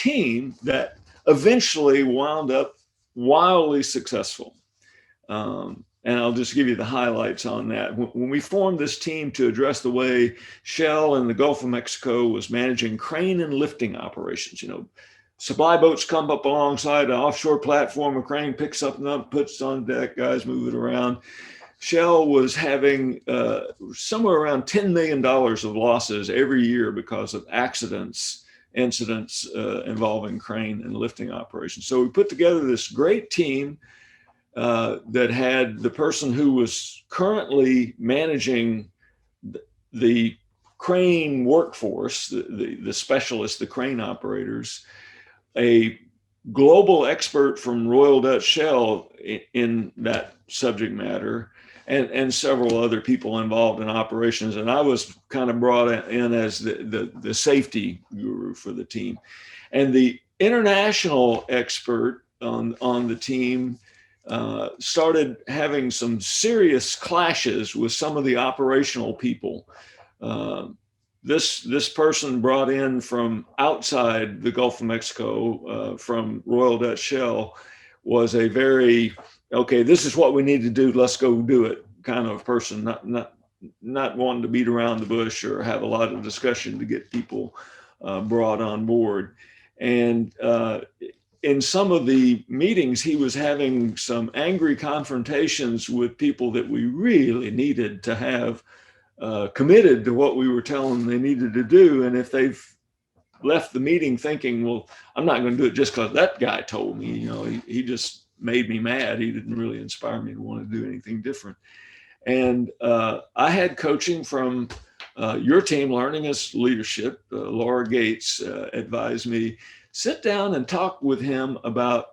team that eventually wound up wildly successful. And I'll just give you the highlights on that. When we formed this team to address the way Shell in the Gulf of Mexico was managing crane and lifting operations, supply boats come up alongside an offshore platform, a crane picks up and puts on deck, guys move it around. Shell was having somewhere around $10 million of losses every year because of incidents involving crane and lifting operations. So we put together this great team that had the person who was currently managing the crane workforce, the specialists, the crane operators, a global expert from Royal Dutch Shell in that subject matter, and several other people involved in operations. And I was kind of brought in as the safety guru for the team. And the international expert on the team started having some serious clashes with some of the operational people. This person brought in from outside the Gulf of Mexico, from Royal Dutch Shell, was a very, okay, this is what we need to do, let's go do it kind of person, not wanting to beat around the bush or have a lot of discussion to get people brought on board. And in some of the meetings, he was having some angry confrontations with people that we really needed to have committed to what we were telling them they needed to do. And if they've left the meeting thinking, well, I'm not going to do it just because that guy told me, he just made me mad. He didn't really inspire me to want to do anything different. And I had coaching from your team, Learning as Leadership. Laura Gates advised me, sit down and talk with him about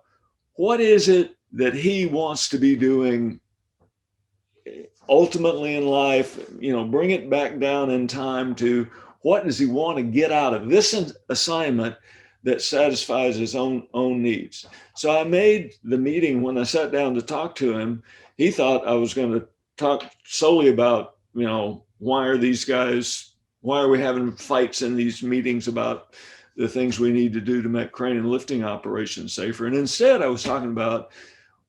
what is it that he wants to be doing ultimately in life, bring it back down in time to what does he want to get out of this assignment that satisfies his own needs. So I made the meeting, when I sat down to talk to him, he thought I was going to talk solely about, why are we having fights in these meetings about the things we need to do to make crane and lifting operations safer. And instead I was talking about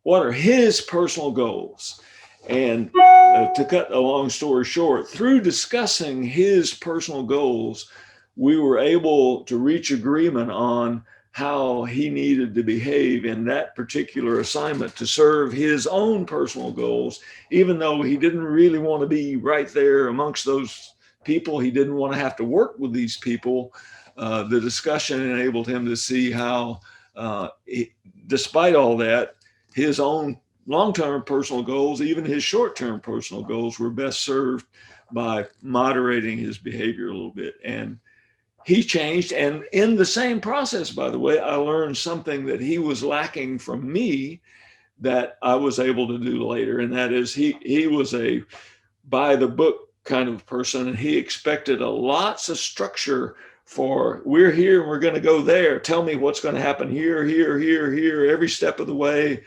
what are his personal goals. And to cut a long story short, through discussing his personal goals, we were able to reach agreement on how he needed to behave in that particular assignment to serve his own personal goals, even though he didn't really want to be right there amongst those people. He didn't want to have to work with these people. The discussion enabled him to see how, despite all that, his own long-term personal goals, even his short-term personal goals, were best served by moderating his behavior a little bit. And he changed. And in the same process, by the way, I learned something that he was lacking from me that I was able to do later. And that is he was a by the book kind of person, and he expected lots of structure for we're here and we're going to go there. Tell me what's going to happen here, every step of the way.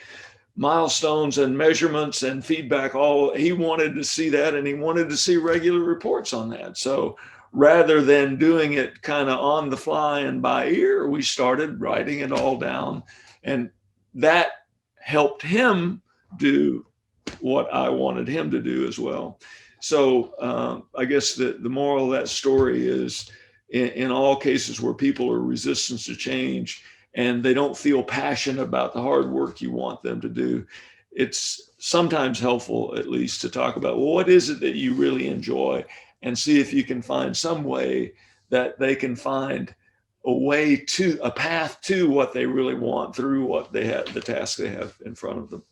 Milestones and measurements and feedback, he wanted to see that, and he wanted to see regular reports on that. So rather than doing it kind of on the fly and by ear, we started writing it all down, and that helped him do what I wanted him to do as well. So I guess the moral of that story is in all cases where people are resistant to change and they don't feel passionate about the hard work you want them to do, it's sometimes helpful at least to talk about, well, what is it that you really enjoy, and see if you can find some way that they can find a path to what they really want through what they have, the task they have in front of them.